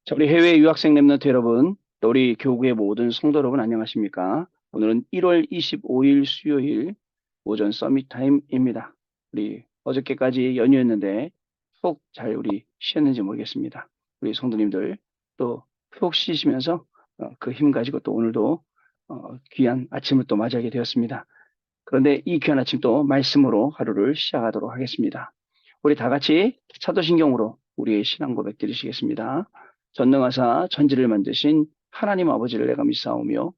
자, 우리 해외 유학생 랩런트 여러분, 또 우리 교구의 모든 성도 여러분 안녕하십니까? 오늘은 1월 25일 수요일 오전 서밋 타임입니다. 우리 어저께까지 연휴였는데 푹 잘 우리 쉬었는지 모르겠습니다. 우리 성도님들 또 푹 쉬시면서 그 힘 가지고 또 오늘도 귀한 아침을 또 맞이하게 되었습니다. 그런데 이 귀한 아침 또 말씀으로 하루를 시작하도록 하겠습니다. 우리 다 같이 사도신경으로 우리의 신앙 고백 드리시겠습니다. 전능하사 천지를 만드신 하나님 아버지를 내가 믿사오며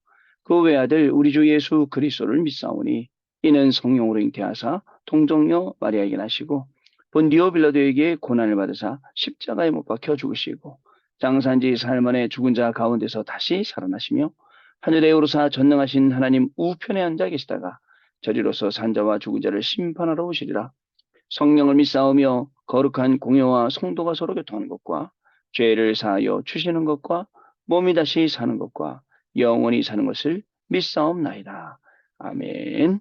그 외아들 우리 주 예수 그리스도를 믿사오니 이는 성령으로 잉태하사 동정녀 마리아에게 나시고 본디오 빌라도에게 고난을 받으사 십자가에 못 박혀 죽으시고 장사한지 사흘 만에 죽은 자 가운데서 다시 살아나시며 하늘에 오르사 전능하신 하나님 우편에 앉아 계시다가 저리로서 산자와 죽은 자를 심판하러 오시리라. 성령을 믿사오며 거룩한 공회와 성도가 서로 교통하는 것과 죄를 사하여 주시는 것과 몸이 다시 사는 것과 영원히 사는 것을 믿사옵나이다. 아멘.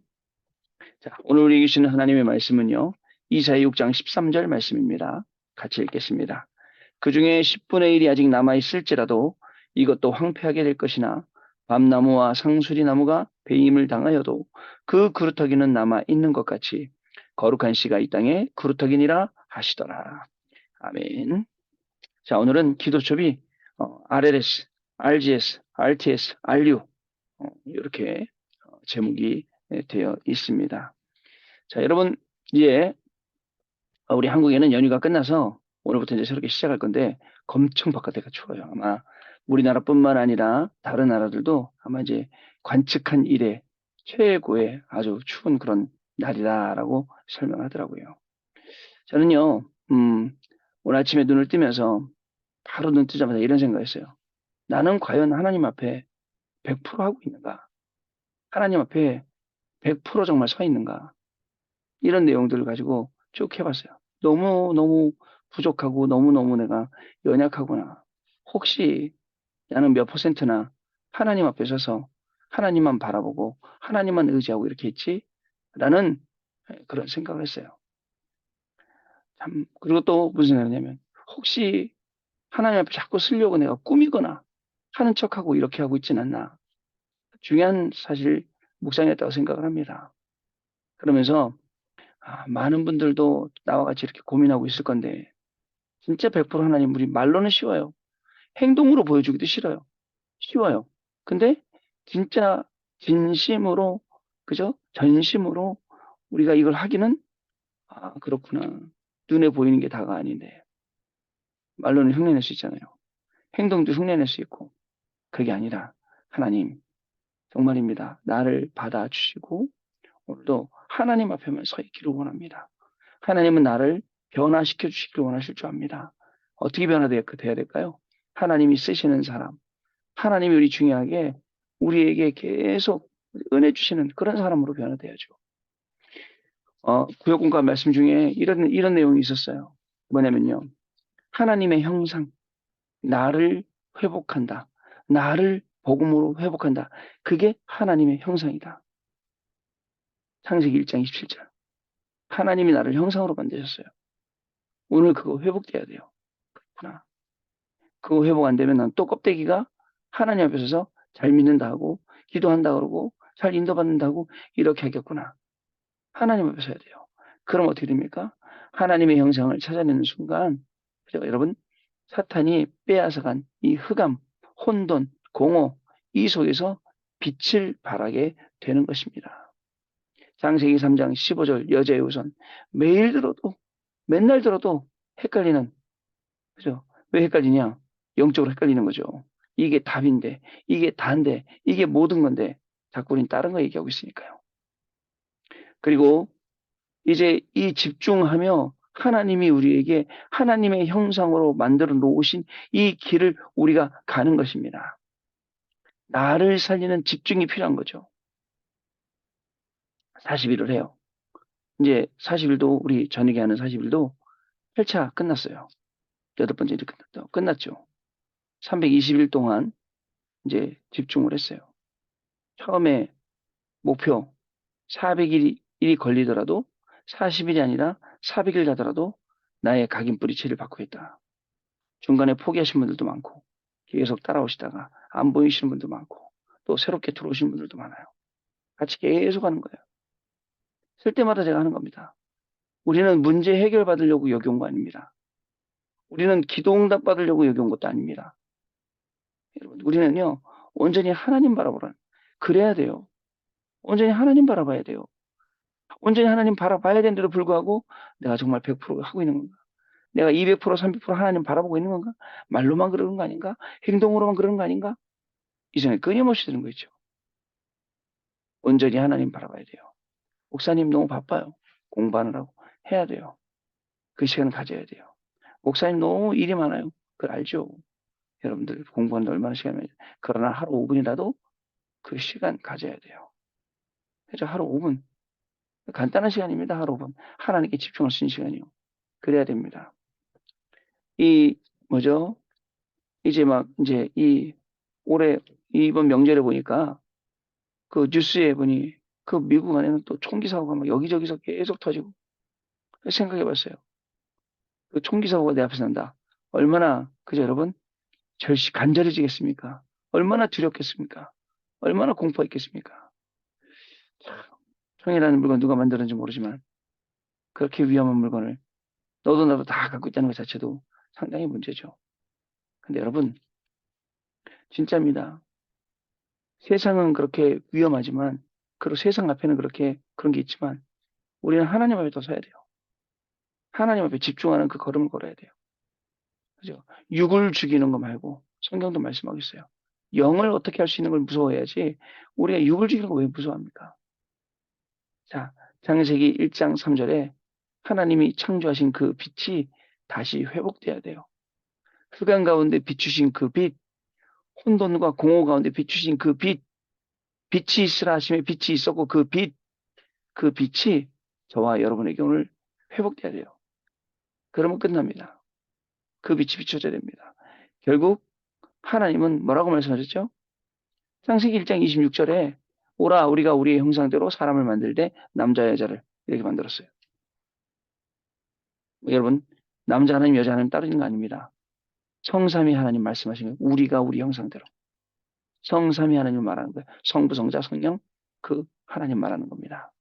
자, 오늘 우리 주시는 하나님의 말씀은요. 이사야 6장 13절 말씀입니다. 같이 읽겠습니다. 그 중에 10분의 1이 아직 남아있을지라도 이것도 황폐하게 될 것이나 밤나무와 상수리나무가 배임을 당하여도 그 그루터기는 남아있는 것 같이 거룩한 씨가 이 땅에 그루터기니라 하시더라. 아멘. 자, 오늘은 기도첩이 RLS, RGS, RTS, RU 이렇게 제목이 되어 있습니다. 자, 여러분 이제 우리 한국에는 연휴가 끝나서 오늘부터 이제 새롭게 시작할 건데 엄청 바깥에가 추워요. 아마 우리나라뿐만 아니라 다른 나라들도 아마 이제 관측한 이래 최고의 아주 추운 그런 날이다라고 설명하더라고요. 저는요, 오늘 아침에 눈을 뜨면서 바로 눈 뜨자마자 이런 생각했어요. 나는 과연 하나님 앞에 100% 하고 있는가? 하나님 앞에 100% 정말 서 있는가? 이런 내용들을 가지고 쭉 해봤어요. 너무너무 부족하고 너무너무 내가 연약하구나. 혹시 나는 몇 퍼센트나 하나님 앞에 서서 하나님만 바라보고 하나님만 의지하고 이렇게 있지? 라는 그런 생각을 했어요. 참, 그리고 또 무슨 생각이냐면 혹시 하나님 앞에 자꾸 쓰려고 내가 꾸미거나 하는 척하고 이렇게 하고 있진 않나. 중요한 사실 묵상이었다고 생각을 합니다. 그러면서 많은 분들도 나와 같이 이렇게 고민하고 있을 건데 진짜 100% 하나님 우리 말로는 쉬워요. 행동으로 보여주기도 싫어요. 쉬워요. 근데 진짜 진심으로 그죠? 전심으로 우리가 이걸 하기는 그렇구나. 눈에 보이는 게 다가 아닌데 말로는 흉내낼 수 있잖아요. 행동도 흉내낼 수 있고 그게 아니라 하나님 정말입니다. 나를 받아주시고 오늘도 하나님 앞에만 서 있기를 원합니다. 하나님은 나를 변화시켜 주시기를 원하실 줄 압니다. 어떻게 변화돼야 될까요? 하나님이 쓰시는 사람, 하나님이 우리 중요하게 우리에게 계속 은혜 주시는 그런 사람으로 변화돼야죠. 구역공과 말씀 중에 이런 내용이 있었어요. 뭐냐면요. 하나님의 형상, 나를 회복한다. 나를 복음으로 회복한다. 그게 하나님의 형상이다. 창세기 1장 27절. 하나님이 나를 형상으로 만드셨어요. 오늘 그거 회복돼야 돼요. 그렇구나. 그거 회복 안 되면 난 또 껍데기가 하나님 앞에 서서 잘 믿는다 하고 기도한다 그러고 잘 인도받는다고 이렇게 하겠구나. 하나님 앞에 서야 돼요. 그럼 어떻게 됩니까? 하나님의 형상을 찾아내는 순간 그죠? 여러분 사탄이 빼앗아간 이 흑암, 혼돈, 공허 이 속에서 빛을 발하게 되는 것입니다. 창세기 3장 15절 여자의 우선 매일 들어도 맨날 들어도 헷갈리는 그죠? 왜 헷갈리냐? 영적으로 헷갈리는 거죠. 이게 답인데, 이게 다인데, 이게 모든 건데, 자꾸 우린 다른 거 얘기하고 있으니까요. 그리고 이제 이 집중하며 하나님이 우리에게 하나님의 형상으로 만들어 놓으신 이 길을 우리가 가는 것입니다. 나를 살리는 집중이 필요한 거죠. 40일을 해요. 이제 40일도 우리 저녁에 하는 40일도 8차 끝났어요. 여덟 번째 일 끝났죠. 320일 동안 이제 집중을 했어요. 처음에 목표 400일이 걸리더라도 40일이 아니라 400일 가더라도 나의 각인 뿌리치를 받고 있다. 중간에 포기하신 분들도 많고, 계속 따라오시다가 안 보이시는 분도 많고, 또 새롭게 들어오신 분들도 많아요. 같이 계속 하는 거예요. 쓸 때마다 제가 하는 겁니다. 우리는 문제 해결 받으려고 여기 온 거 아닙니다. 우리는 기도 응답 받으려고 여기 온 것도 아닙니다. 여러분, 우리는요, 온전히 하나님 바라보라. 그래야 돼요. 온전히 하나님 바라봐야 돼요. 온전히 하나님 바라봐야 되는데도 불구하고 내가 정말 100% 하고 있는 건가? 내가 200%, 300% 하나님 바라보고 있는 건가? 말로만 그러는 거 아닌가? 행동으로만 그러는 거 아닌가? 이 생각이 끊임없이 드는 거죠. 온전히 하나님 바라봐야 돼요. 목사님 너무 바빠요. 공부하느라고 해야 돼요. 그 시간을 가져야 돼요. 목사님 너무 일이 많아요. 그걸 알죠. 여러분들 공부하는데 얼마나 시간이 많아요. 그러나 하루 5분이라도 그 시간 가져야 돼요. 그래서 하루 5분. 간단한 시간입니다. 하루 5분. 하나님께 집중할 수 있는 시간이요. 그래야 됩니다. 이, 뭐죠? 이제 올해, 이번 명절에 보니까 그 뉴스에 보니 그 미국 안에는 또 총기 사고가 막 여기저기서 계속 터지고 생각해 봤어요. 그 총기 사고가 내 앞에서 난다. 얼마나, 그죠, 여러분? 간절해지겠습니까? 얼마나 두렵겠습니까? 얼마나 공포했겠습니까? 총이라는 물건 누가 만들었는지 모르지만 그렇게 위험한 물건을 너도 나도 다 갖고 있다는 것 자체도 상당히 문제죠. 근데 여러분, 진짜입니다. 세상은 그렇게 위험하지만, 그리고 세상 앞에는 그렇게 그런 게 있지만, 우리는 하나님 앞에 더 서야 돼요. 하나님 앞에 집중하는 그 걸음을 걸어야 돼요. 그죠? 육을 죽이는 거 말고, 성경도 말씀하고 있어요. 영을 어떻게 할 수 있는 걸 무서워해야지, 우리가 육을 죽이는 거 왜 무서워합니까? 자, 창세기 1장 3절에 하나님이 창조하신 그 빛이 다시 회복돼야 돼요. 흑암 가운데 비추신 그 빛, 혼돈과 공허 가운데 비추신 그 빛, 빛이 있으라 하심에 빛이 있었고 그 빛이 저와 여러분에게 오늘 회복돼야 돼요. 그러면 끝납니다. 그 빛이 비춰져야 됩니다. 결국 하나님은 뭐라고 말씀하셨죠? 창세기 1장 26절에 오라 우리가 우리의 형상대로 사람을 만들되 남자 여자를 이렇게 만들었어요. 여러분, 남자 하나님 여자 하나님 따로 있는 거 아닙니다. 성삼위 하나님 말씀하신 거예요. 우리가 우리 형상대로. 성삼위 하나님 말하는 거예요. 성부, 성자, 성령 그 하나님 말하는 겁니다.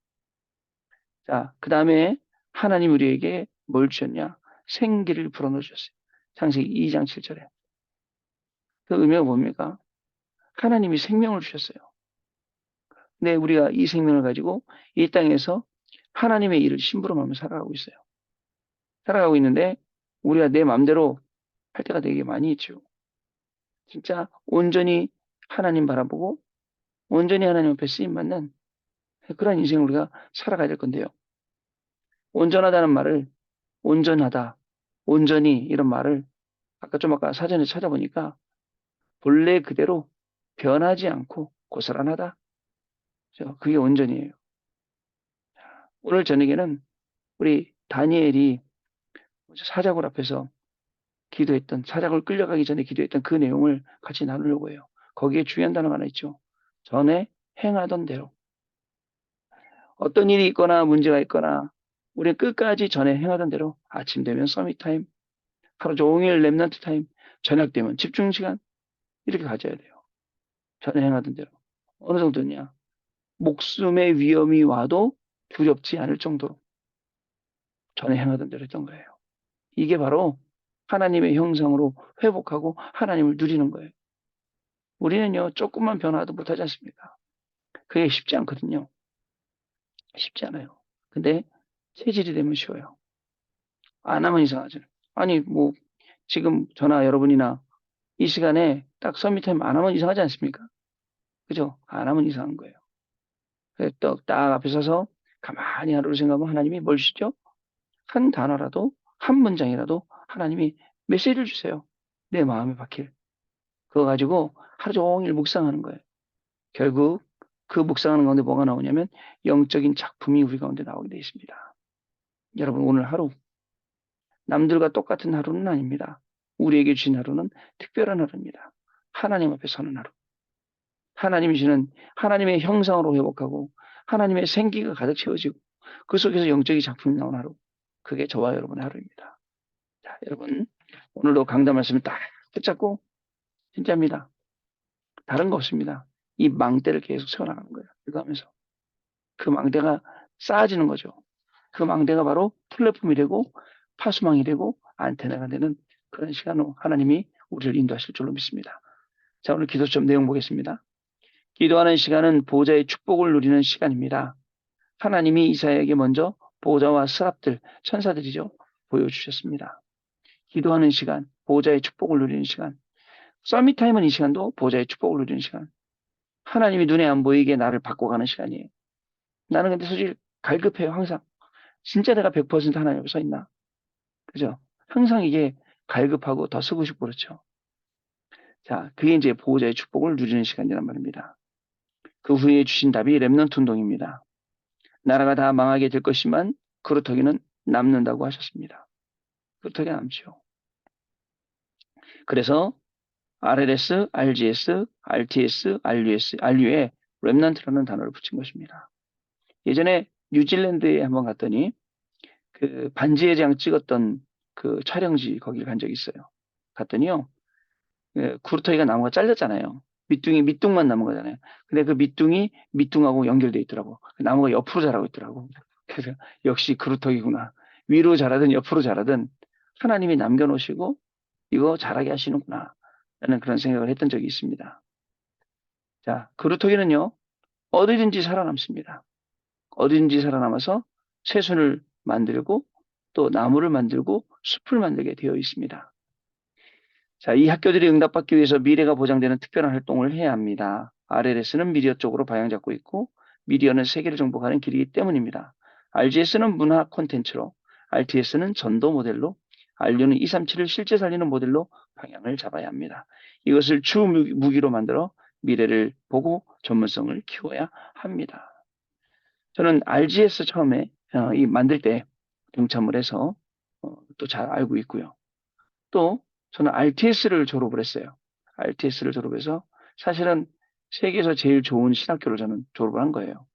자, 그 다음에 하나님 우리에게 뭘 주셨냐? 생기를 불어넣어 주셨어요. 창세기 2장 7절에. 그 의미가 뭡니까? 하나님이 생명을 주셨어요. 근데 우리가 이 생명을 가지고 이 땅에서 하나님의 일을 심부름하며 살아가고 있어요. 살아가고 있는데 우리가 내 마음대로 할 때가 되게 많이 있죠. 진짜 온전히 하나님 바라보고 온전히 하나님 앞에 쓰임받는 그런 인생을 우리가 살아가야 될 건데요. 온전하다는 말을 온전하다, 온전히 이런 말을 아까 사전에 찾아보니까 본래 그대로 변하지 않고 고스란하다. 그게 온전이에요. 오늘 저녁에는 우리 다니엘이 사자굴 앞에서 사자굴 끌려가기 전에 기도했던 그 내용을 같이 나누려고 해요. 거기에 중요한 단어가 하나 있죠. 전에 행하던 대로. 어떤 일이 있거나 문제가 있거나 우리는 끝까지 전에 행하던 대로 아침 되면 서밋 타임, 하루 종일 랩넌트 타임, 저녁 되면 집중 시간 이렇게 가져야 돼요. 전에 행하던 대로. 어느 정도냐? 목숨의 위험이 와도 두렵지 않을 정도로 전에 행하던 대로 했던 거예요. 이게 바로 하나님의 형상으로 회복하고 하나님을 누리는 거예요. 우리는요, 조금만 변화도 못하지 않습니까? 그게 쉽지 않거든요. 쉽지 않아요. 근데 체질이 되면 쉬워요. 안 하면 이상하죠. 아니, 뭐, 지금 저나 여러분이나 이 시간에 딱 서밋타임 안 하면 이상하지 않습니까? 그죠? 안 하면 이상한 거예요. 그래서 딱 앞에 서서 가만히 하루를 생각하면 하나님이 뭘 주시죠? 한 단어라도, 한 문장이라도 하나님이 메시지를 주세요. 내 마음에 박힐. 그거 가지고 하루 종일 묵상하는 거예요. 결국 그 묵상하는 가운데 뭐가 나오냐면 영적인 작품이 우리 가운데 나오게 되어 있습니다. 여러분 오늘 하루 남들과 똑같은 하루는 아닙니다. 우리에게 주신 하루는 특별한 하루입니다. 하나님 앞에 서는 하루. 하나님이 주는 하나님의 형상으로 회복하고 하나님의 생기가 가득 채워지고 그 속에서 영적인 작품이 나온 하루. 그게 저와 여러분의 하루입니다. 자, 여러분 오늘도 강단 말씀을 딱 붙잡고 진짜입니다. 다른 거 없습니다. 이 망대를 계속 세워나가는 거예요. 이거 하면서. 그 망대가 쌓아지는 거죠. 그 망대가 바로 플랫폼이 되고 파수망이 되고 안테나가 되는 그런 시간으로 하나님이 우리를 인도하실 줄로 믿습니다. 자, 오늘 기도 좀 내용 보겠습니다. 기도하는 시간은 보호자의 축복을 누리는 시간입니다. 하나님이 이사야에게 먼저 보호자와 스랍들, 천사들이죠. 보여주셨습니다. 기도하는 시간, 보호자의 축복을 누리는 시간. 서밋타임은 이 시간도 보호자의 축복을 누리는 시간. 하나님이 눈에 안 보이게 나를 바꿔가는 시간이에요. 나는 근데 솔직히 갈급해요, 항상. 진짜 내가 100% 하나님 앞에 서 있나? 그죠? 항상 이게 갈급하고 더 쓰고 싶고 그렇죠. 자, 그게 이제 보호자의 축복을 누리는 시간이란 말입니다. 그 후에 주신 답이 렘넌트 운동입니다. 나라가 다 망하게 될 것이지만 그루터기는 남는다고 하셨습니다. 그루터기 남죠. 그래서 RLS, RGS, RTS, RUS, RU에 렘넌트라는 단어를 붙인 것입니다. 예전에 뉴질랜드에 한번 갔더니 그 반지의 제왕 찍었던 그 촬영지 거길 간 적이 있어요. 갔더니요. 예, 구루터기가 나무가 잘렸잖아요. 밑둥만 남은 거잖아요. 근데 그 밑둥이 밑둥하고 연결돼 있더라고. 그 나무가 옆으로 자라고 있더라고. 그래서 역시 구루터기구나. 위로 자라든 옆으로 자라든 하나님이 남겨놓으시고 이거 자라게 하시는구나. 라는 그런 생각을 했던 적이 있습니다. 자, 구루터기는요. 어디든지 살아남습니다. 어디든지 살아남아서 새순을 만들고 또 나무를 만들고 숲을 만들게 되어 있습니다. 자, 이 학교들이 응답받기 위해서 미래가 보장되는 특별한 활동을 해야 합니다. RLS는 미디어 쪽으로 방향 잡고 있고 미디어는 세계를 정복하는 길이기 때문입니다. RGS는 문화 콘텐츠로, RTS는 전도 모델로, RU는 237을 실제 살리는 모델로 방향을 잡아야 합니다. 이것을 주 무기로 만들어 미래를 보고 전문성을 키워야 합니다. 저는 RGS 처음에 이 만들 때 동참을 해서 또 잘 알고 있고요. 또 저는 RTS를 졸업을 했어요. RTS를 졸업해서 사실은 세계에서 제일 좋은 신학교를 저는 졸업을 한 거예요.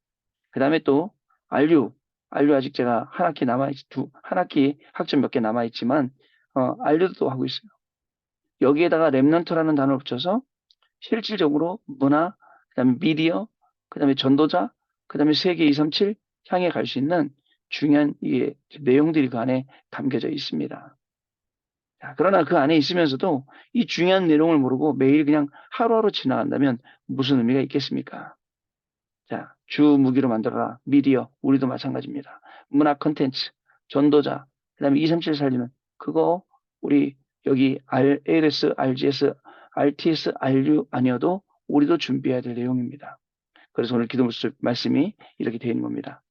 그 다음에 또 RU 아직 제가 한 학기 학점 몇 개 남아있지만 RU도 또 하고 있어요. 여기에다가 렘넌트라는 단어를 붙여서 실질적으로 문화, 그 다음에 미디어, 그 다음에 전도자, 그 다음에 세계 237 향해 갈 수 있는 중요한 이게 내용들이 그 안에 담겨져 있습니다. 자, 그러나 그 안에 있으면서도 이 중요한 내용을 모르고 매일 그냥 하루하루 지나간다면 무슨 의미가 있겠습니까? 자, 주 무기로 만들어라. 미디어, 우리도 마찬가지입니다. 문화 콘텐츠, 전도자, 그 다음에 237 살리는 그거 우리 여기 ALS, RGS, RTS, RU 아니어도 우리도 준비해야 될 내용입니다. 그래서 오늘 기도 말씀이 이렇게 되어 있는 겁니다.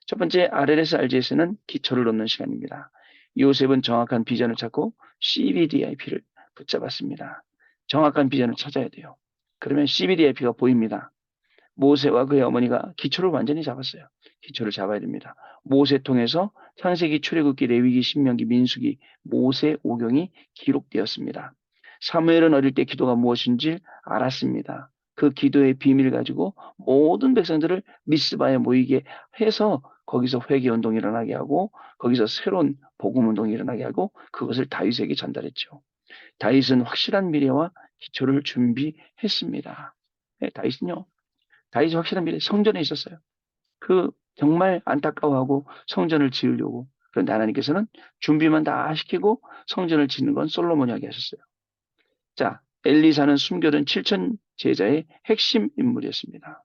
첫 번째 RLS, RGS는 기초를 놓는 시간입니다. 요셉은 정확한 비전을 찾고 CBDIP를 붙잡았습니다. 정확한 비전을 찾아야 돼요. 그러면 CBDIP가 보입니다. 모세와 그의 어머니가 기초를 완전히 잡았어요. 기초를 잡아야 됩니다. 모세 통해서 창세기, 출애굽기, 레위기, 신명기, 민수기, 모세 오경이 기록되었습니다. 사무엘은 어릴 때 기도가 무엇인지 알았습니다. 그 기도의 비밀 가지고 모든 백성들을 미스바에 모이게 해서 거기서 회개 운동이 일어나게 하고 거기서 새로운 복음 운동이 일어나게 하고 그것을 다윗에게 전달했죠. 다윗은 확실한 미래와 기초를 준비했습니다. 네, 다윗이 확실한 미래 성전에 있었어요. 그 정말 안타까워하고 성전을 지으려고 그런데 하나님께서는 준비만 다 시키고 성전을 짓는 건 솔로몬이 하게 하셨어요. 자, 엘리사는 숨겨둔 7천 제자의 핵심 인물이었습니다.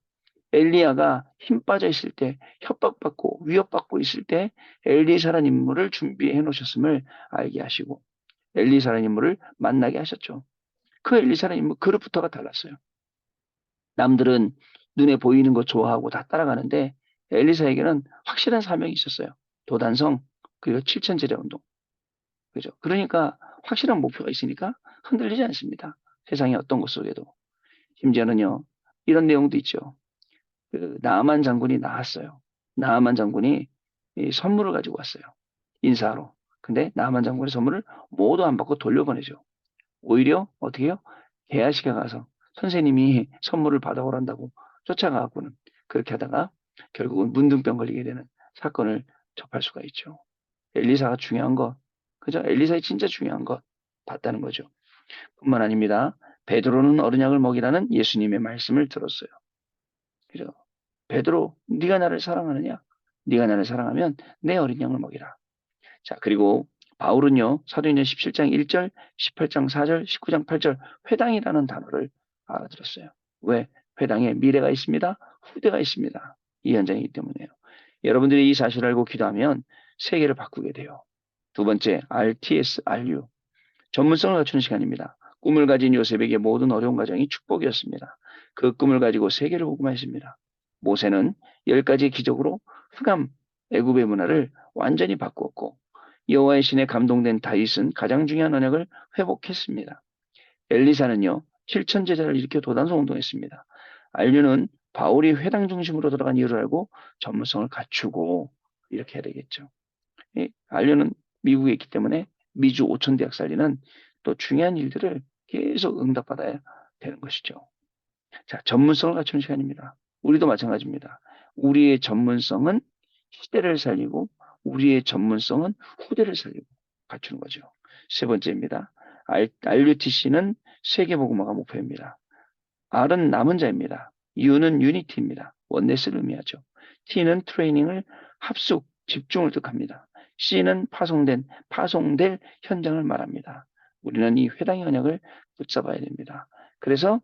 엘리야가 힘 빠져 있을 때, 협박받고 위협받고 있을 때 엘리사라는 인물을 준비해 놓으셨음을 알게 하시고 엘리사라는 인물을 만나게 하셨죠. 그 엘리사라는 인물 그룹부터가 달랐어요. 남들은 눈에 보이는 거 좋아하고 다 따라가는데 엘리사에게는 확실한 사명이 있었어요. 도단성 그리고 7천제자 운동. 그죠? 그러니까 확실한 목표가 있으니까 흔들리지 않습니다. 세상의 어떤 것 속에도. 심지어는요. 이런 내용도 있죠. 그 나아만 장군이 나왔어요. 나아만 장군이 이 선물을 가지고 왔어요. 인사하러. 근데 나아만 장군의 선물을 모두 안 받고 돌려보내죠. 오히려 어떻게 해요? 개아시가 가서 선생님이 선물을 받아오란다고 쫓아가고는 그렇게 하다가 결국은 문둥병 걸리게 되는 사건을 접할 수가 있죠. 엘리사가 중요한 것, 그죠? 엘리사의 진짜 중요한 것. 봤다는 거죠. 뿐만 아닙니다. 베드로는 어린 양을 먹이라는 예수님의 말씀을 들었어요. 그죠? 베드로, 네가 나를 사랑하느냐? 네가 나를 사랑하면 내 어린 양을 먹이라. 자, 그리고 바울은요, 사도행전 17장 1절, 18장 4절, 19장 8절, 회당이라는 단어를 알아들었어요. 왜? 회당에 미래가 있습니다. 후대가 있습니다. 이 현장이기 때문에요. 여러분들이 이 사실을 알고 기도하면 세계를 바꾸게 돼요. 두 번째, RTS, RU. 전문성을 갖추는 시간입니다. 꿈을 가진 요셉에게 모든 어려운 과정이 축복이었습니다. 그 꿈을 가지고 세계를 복음화했습니다. 모세는 10가지 기적으로 흑암 애굽의 문화를 완전히 바꾸었고 여호와의 신에 감동된 다윗은 가장 중요한 언약을 회복했습니다. 엘리사는요 7천 제자를 일으켜 도단성 운동했습니다. 알류는 바울이 회당 중심으로 들어간 이유를 알고 전문성을 갖추고 이렇게 해야 되겠죠. 알류는 미국에 있기 때문에 미주 5천 대학 살리는 또 중요한 일들을 계속 응답받아야 되는 것이죠. 자, 전문성을 갖추는 시간입니다. 우리도 마찬가지입니다. 우리의 전문성은 시대를 살리고 우리의 전문성은 후대를 살리고 갖추는 거죠. 세 번째입니다. RUTC는 세계복음화가 목표입니다. R은 남은 자입니다. U는 유니티입니다. 원네스를 의미하죠. T는 트레이닝을 합숙, 집중을 뜻합니다. C는 파송될 현장을 말합니다. 우리는 이 회당의 언약을 붙잡아야 됩니다. 그래서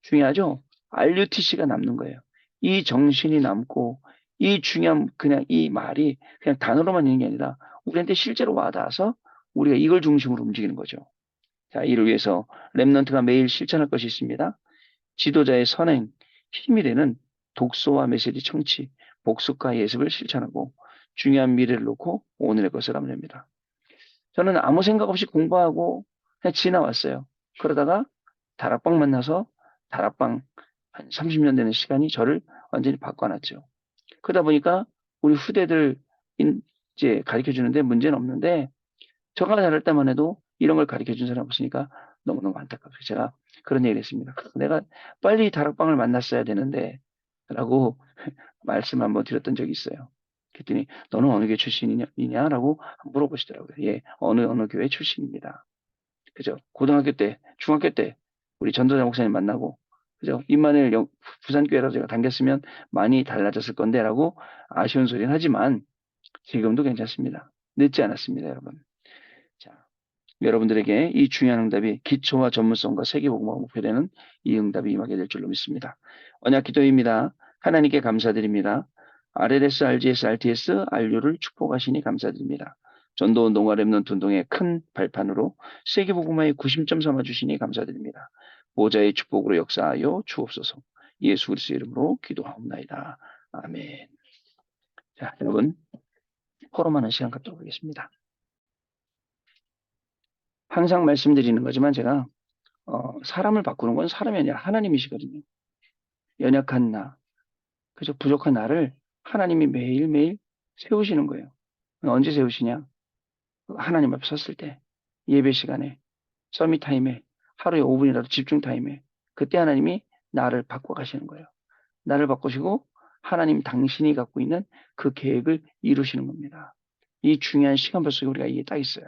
중요하죠. RUTC가 남는 거예요. 이 정신이 남고 이 중요한 그냥 이 말이 그냥 단어로만 있는 게 아니라 우리한테 실제로 와닿아서 우리가 이걸 중심으로 움직이는 거죠. 자, 이를 위해서 랩넌트가 매일 실천할 것이 있습니다. 지도자의 선행, 힘이 되는 독서와 메시지 청취, 복습과 예습을 실천하고 중요한 미래를 놓고 오늘의 것을 하면 됩니다. 저는 아무 생각 없이 공부하고 그냥 지나왔어요. 그러다가 다락방 만나서 다락방 한 30년 되는 시간이 저를 완전히 바꿔놨죠. 그러다 보니까 우리 후대들 이제 가르쳐 주는데 문제는 없는데 저가 잘할 때만 해도 이런 걸 가르쳐 준 사람이 없으니까 너무너무 안타깝어요. 제가 그런 얘기를 했습니다. 내가 빨리 다락방을 만났어야 되는데 라고 말씀 한번 드렸던 적이 있어요. 그랬더니 너는 어느 교회 출신이냐라고 물어보시더라고요. 예, 어느 교회 출신입니다. 그죠? 고등학교 때, 중학교 때 우리 전도자 목사님 만나고 그죠? 임마누엘 부산교회라도 제가 다녔으면 많이 달라졌을 건데라고 아쉬운 소리는 하지만 지금도 괜찮습니다. 늦지 않았습니다, 여러분. 자, 여러분들에게 이 중요한 응답이 기초와 전문성과 세계복음화가 목표되는 이 응답이 임하게 될 줄로 믿습니다. 언약 기도입니다. 하나님께 감사드립니다. RLS, RGS, RTS, RU를 축복하시니 감사드립니다. 전도운동과 랩넌트 운동의 큰 발판으로 세계복음화의 구심점 삼아주시니 감사드립니다. 보좌의 축복으로 역사하여 주옵소서. 예수 그리스도의 이름으로 기도하옵나이다. 아멘. 자, 여러분 포럼하는 시간 갖도록 하겠습니다. 항상 말씀드리는 거지만 제가 사람을 바꾸는 건 사람이 아니라 하나님이시거든요. 연약한 나, 그저 부족한 나를 하나님이 매일매일 세우시는 거예요. 언제 세우시냐? 하나님 앞에 섰을 때, 예배 시간에, 서밋 타임에, 하루에 5분이라도 집중 타임에, 그때 하나님이 나를 바꿔가시는 거예요. 나를 바꾸시고 하나님 당신이 갖고 있는 그 계획을 이루시는 겁니다. 이 중요한 시간표 속에 우리가 이게 딱 있어요.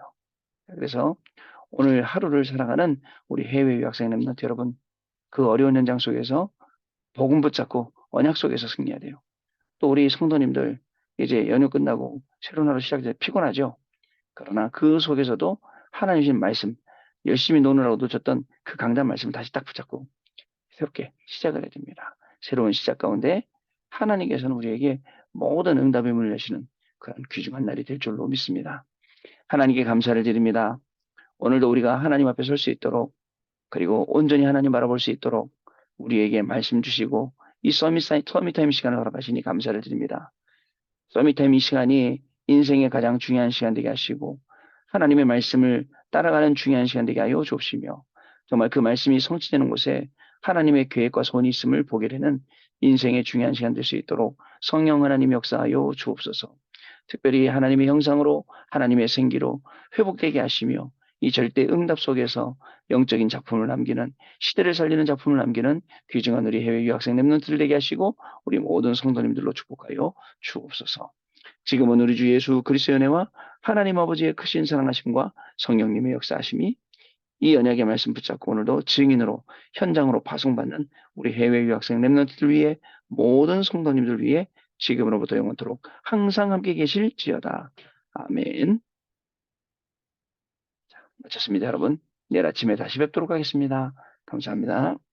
그래서 오늘 하루를 살아가는 우리 해외 유학생 랩런트 여러분, 그 어려운 현장 속에서 복음 붙잡고 언약 속에서 승리해야 돼요. 또 우리 성도님들 이제 연휴 끝나고 새로운 하루 시작돼 피곤하죠. 그러나 그 속에서도 하나님 주신 말씀 열심히 노느라고 놓쳤던 그 강단 말씀을 다시 딱 붙잡고 새롭게 시작을 해야 됩니다. 새로운 시작 가운데 하나님께서는 우리에게 모든 응답의 문을 여시는 그런 귀중한 날이 될 줄로 믿습니다. 하나님께 감사를 드립니다. 오늘도 우리가 하나님 앞에 설 수 있도록 그리고 온전히 하나님 바라볼 수 있도록 우리에게 말씀 주시고 이 서밋타임 시간을 허락하시니 감사를 드립니다. 서밋타임 이 시간이 인생의 가장 중요한 시간 되게 하시고 하나님의 말씀을 따라가는 중요한 시간 되게 하여 주옵시며 정말 그 말씀이 성취되는 곳에 하나님의 계획과 소원이 있음을 보게 되는 인생의 중요한 시간 될 수 있도록 성령 하나님 역사하여 주옵소서. 특별히 하나님의 형상으로 하나님의 생기로 회복되게 하시며 이 절대 응답 속에서 영적인 작품을 남기는 시대를 살리는 작품을 남기는 귀중한 우리 해외 유학생 랩런트들 되게 하시고 우리 모든 성도님들로 축복하여 주옵소서. 지금은 우리 주 예수 그리스도의 은혜와 하나님 아버지의 크신 사랑하심과 성령님의 역사하심이 이 언약의 말씀 붙잡고 오늘도 증인으로 현장으로 파송받는 우리 해외 유학생 렘넌트들 위해 모든 성도님들 위해 지금으로부터 영원토록 항상 함께 계실지어다. 아멘. 마쳤습니다, 여러분. 내일 아침에 다시 뵙도록 하겠습니다. 감사합니다.